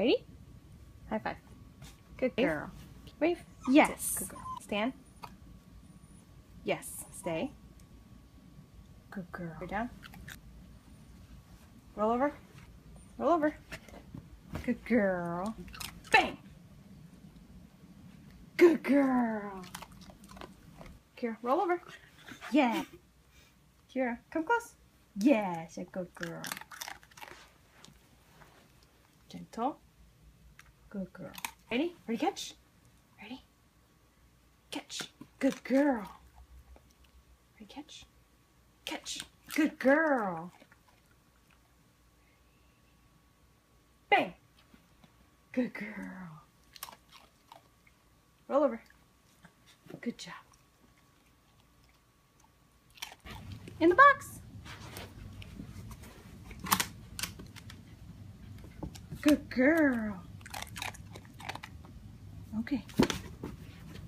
Ready? High five. Good girl. Wave. Yes. Good girl. Stand. Yes. Stay. Good girl. Go down. Roll over. Roll over. Good girl. Bang! Good girl. Kira, roll over. Yeah. Kira, come close. Yes, a good girl. Gentle. Good girl. Ready? Ready, catch? Ready? Catch. Good girl. Ready, catch? Catch. Good girl. Bang. Good girl. Roll over. Good job. In the box. Good girl. Okay.